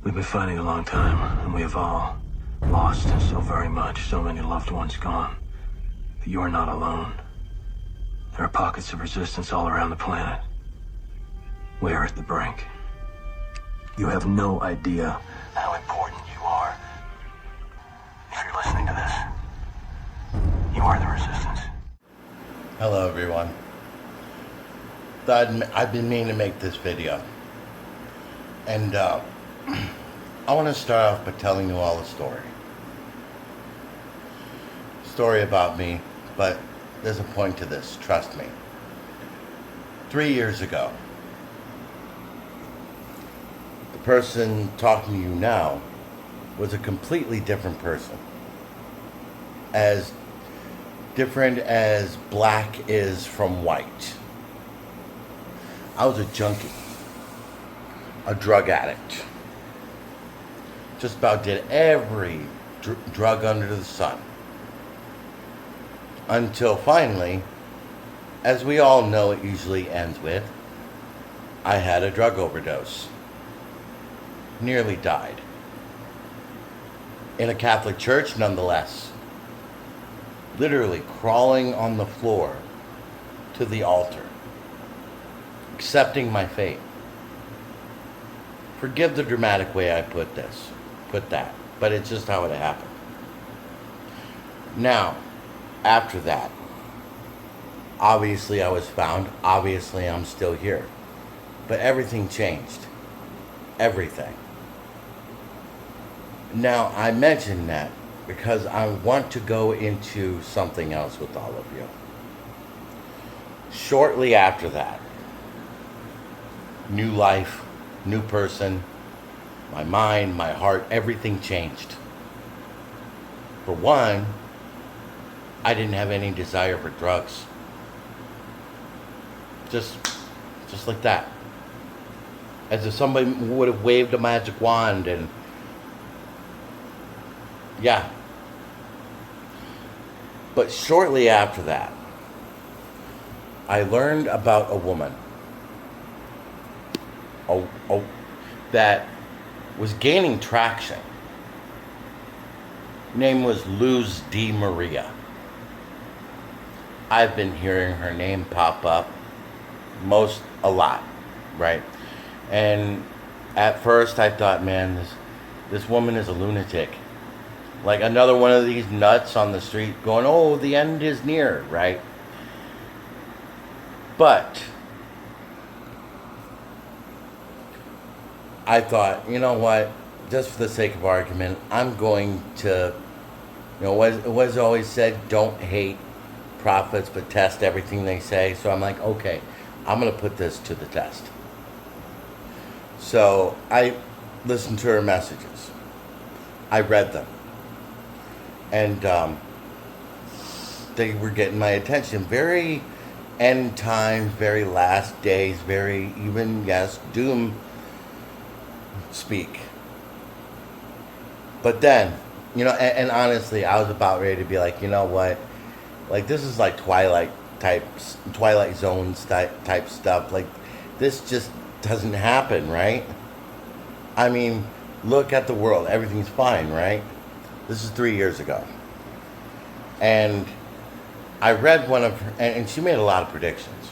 We've been fighting a long time, and we have all lost so very much, so many loved ones gone. But you are not alone. There are pockets of resistance all around the planet. We are at the brink. You have no idea how important you are. If you're listening to this, you are the resistance. Hello everyone. I've been meaning to make this video. And I want to start off by telling you all a story. Story about me, but there's a point to this, trust me. 3 years ago, the person talking to you now was a completely different person. As different as black is from white. I was a junkie, a drug addict. Just about did every drug under the sun. Until finally, as we all know it usually ends with, I had a drug overdose. Nearly died. In a Catholic church, nonetheless. Literally crawling on the floor to the altar. Accepting my fate. Forgive the dramatic way I put that, but it's just how it happened. Now, after that, obviously I was found, obviously I'm still here, but everything changed. Everything. Now, I mention that because I want to go into something else with all of you. Shortly after that, new life, new person, my mind, my heart, everything changed. For one, I didn't have any desire for drugs. Just like that. As if somebody would have waved a magic wand and yeah. But shortly after that, I learned about a woman that was gaining traction. Name was Luz De Maria. I've been hearing her name pop up a lot, right? And at first I thought, man, this woman is a lunatic. Like another one of these nuts on the street going, oh, the end is near, right? But I thought, you know what? Just for the sake of argument, I'm going to, what was always said, don't hate prophets, but test everything they say. So I'm like, okay, I'm going to put this to the test. So I listened to her messages. I read them. And they were getting my attention. Very end times, very last days, very even, yes, doom speak. But then, and honestly, I was about ready to be like, you know what? Like, this is like Twilight Zones type stuff. Like, this just doesn't happen, right? I mean, look at the world. Everything's fine, right? This is 3 years ago. And I read one of her, and she made a lot of predictions.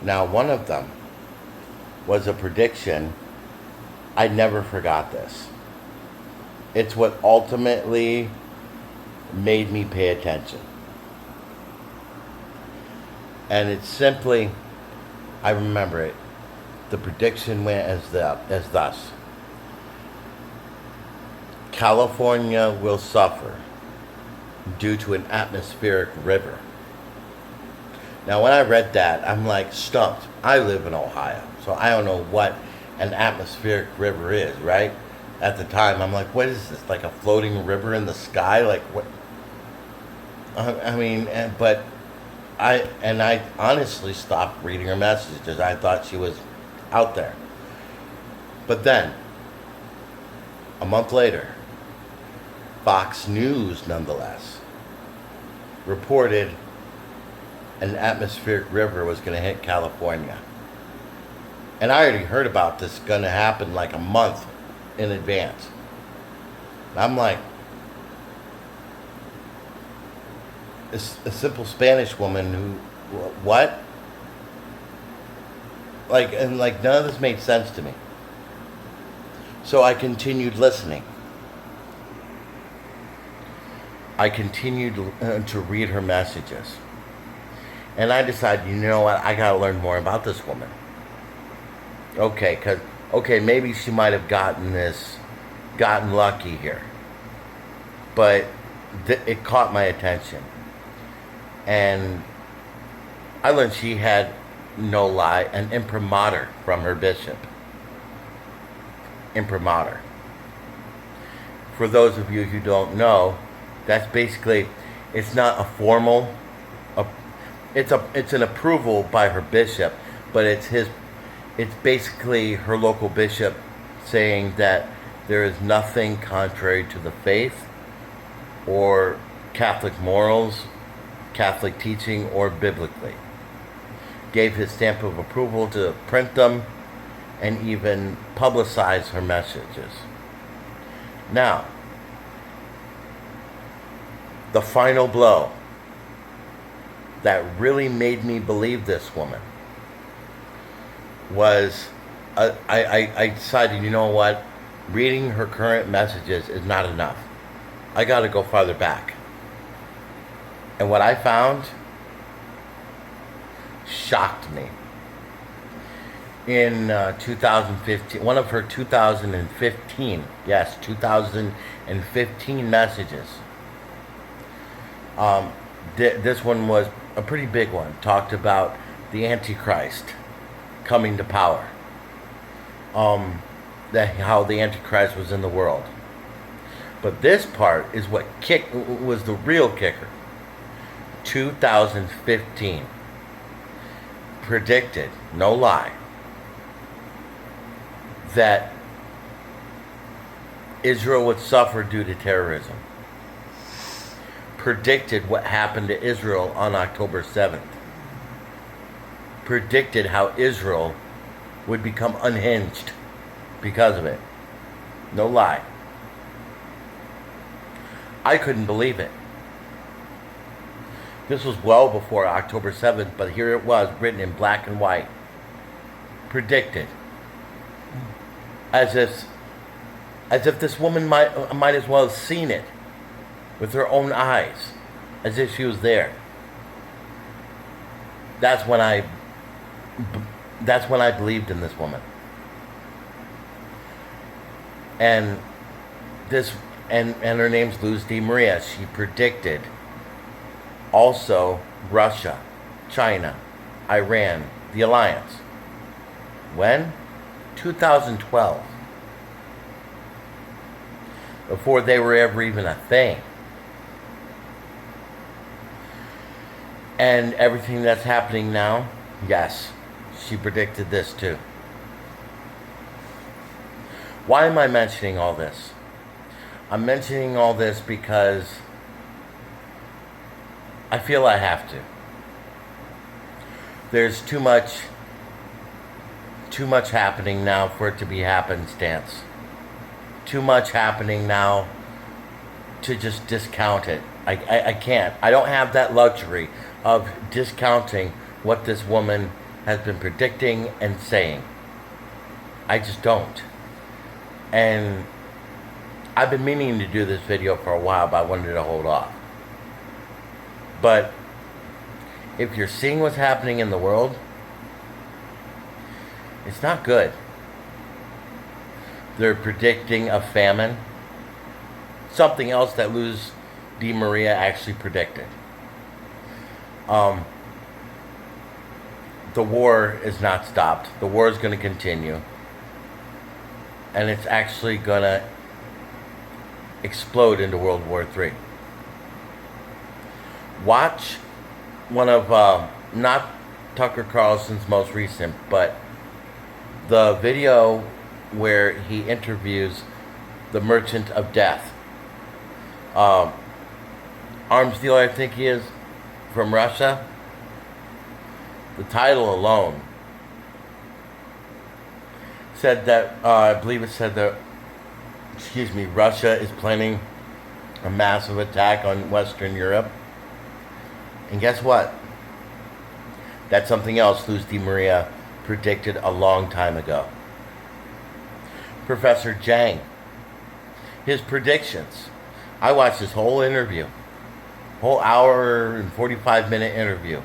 Now, one of them was a prediction. I never forgot this. It's what ultimately made me pay attention. And it's simply, I remember it. The prediction went as thus. California will suffer due to an atmospheric river. Now, when I read that, I'm like stumped. I live in Ohio, so I don't know what an atmospheric river is, right? At the time, I'm like, what is this? Like a floating river in the sky? Like what? I mean, but I honestly stopped reading her messages. I thought she was out there. But then, a month later, Fox News, nonetheless, reported an atmospheric river was going to hit California. And I already heard about this going to happen like a month in advance. I'm like, a simple Spanish woman who, what? Like, and like none of this made sense to me. So I continued listening. I continued to read her messages. And I decided, you know what, I gotta learn more about this woman. Okay, maybe she might have gotten lucky here. But it caught my attention. And I learned she had, no lie, an imprimatur from her bishop. Imprimatur. For those of you who don't know, that's basically, it's not a formal, it's an approval by her bishop, but it's basically her local bishop saying that there is nothing contrary to the faith or Catholic morals, Catholic teaching, or biblically. Gave his stamp of approval to print them and even publicize her messages. Now, the final blow that really made me believe this woman was I decided, you know what, reading her current messages is not enough. I got to go farther back. And what I found shocked me. In 2015, one of her 2015 messages, this one was a pretty big one, talked about the Antichrist coming to power, how the Antichrist was in the world. But this part is what was the real kicker. 2015 predicted, no lie, that Israel would suffer due to terrorism. Predicted what happened to Israel on October 7th. Predicted how Israel would become unhinged because of it. No lie. I couldn't believe it. This was well before October 7th, but here it was, written in black and white. Predicted. As if this woman might as well have seen it with her own eyes, as if she was there. That's when I believed in this woman. And her name's Luz De Maria. She predicted also Russia, China, Iran, the alliance. When? 2012. Before they were ever even a thing. And everything that's happening now, yes, she predicted this too. Why am I mentioning all this? I'm mentioning all this because I feel I have to. There's too much happening now for it to be happenstance. Too much happening now to just discount it. I can't. I don't have that luxury of discounting what this woman has been predicting and saying. I just don't. And I've been meaning to do this video for a while, but I wanted to hold off. But if you're seeing what's happening in the world, it's not good. They're predicting a famine. Something else that Luz De Maria actually predicted. The war is not stopped. The war is going to continue. And it's actually going to explode into World War III. Watch one of, not Tucker Carlson's most recent, but the video where he interviews the Merchant of Death. Arms dealer, I think he is, from Russia. The title alone said that, I believe it said that Russia is planning a massive attack on Western Europe. And guess what? That's something else Luz De Maria predicted a long time ago. Professor Jang, his predictions. I watched this whole interview, whole hour and 45-minute interview,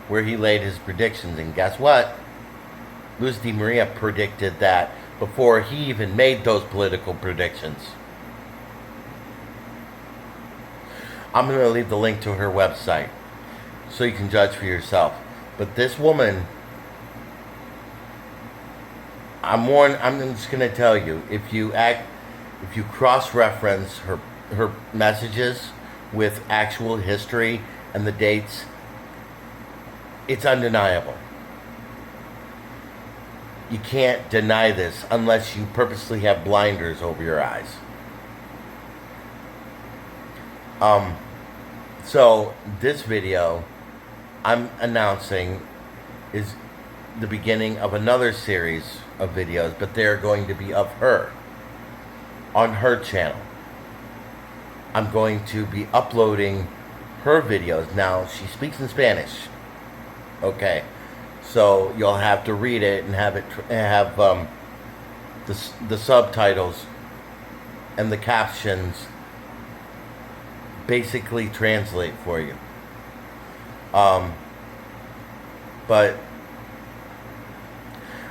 where he laid his predictions. And guess what? Luz De Maria predicted that before he even made those political predictions. I'm going to leave the link to her website so you can judge for yourself. But this woman, I'm just going to tell you, if you cross-reference her messages with actual history and the dates, it's undeniable. You can't deny this unless you purposely have blinders over your eyes. So this video I'm announcing is the beginning of another series of videos, but they're going to be of her on her channel. I'm going to be uploading her videos. Now, she speaks in Spanish. Okay. So you'll have to read it and have the subtitles and the captions basically translate for you. But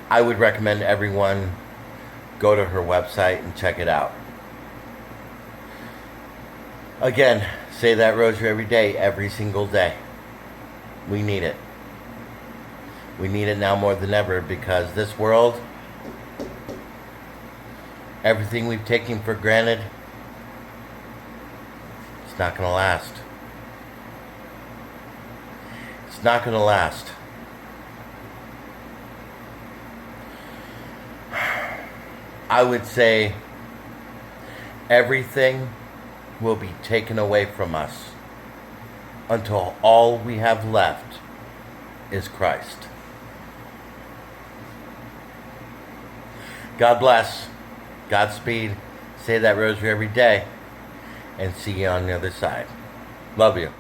I would recommend everyone go to her website and check it out. Again, say that rosary every day, every single day. We need it. We need it now more than ever, because this world, everything we've taken for granted, it's not going to last. It's not going to last. I would say everything will be taken away from us until all we have left is Christ. God bless. Godspeed. Say that rosary every day. And see you on the other side. Love you.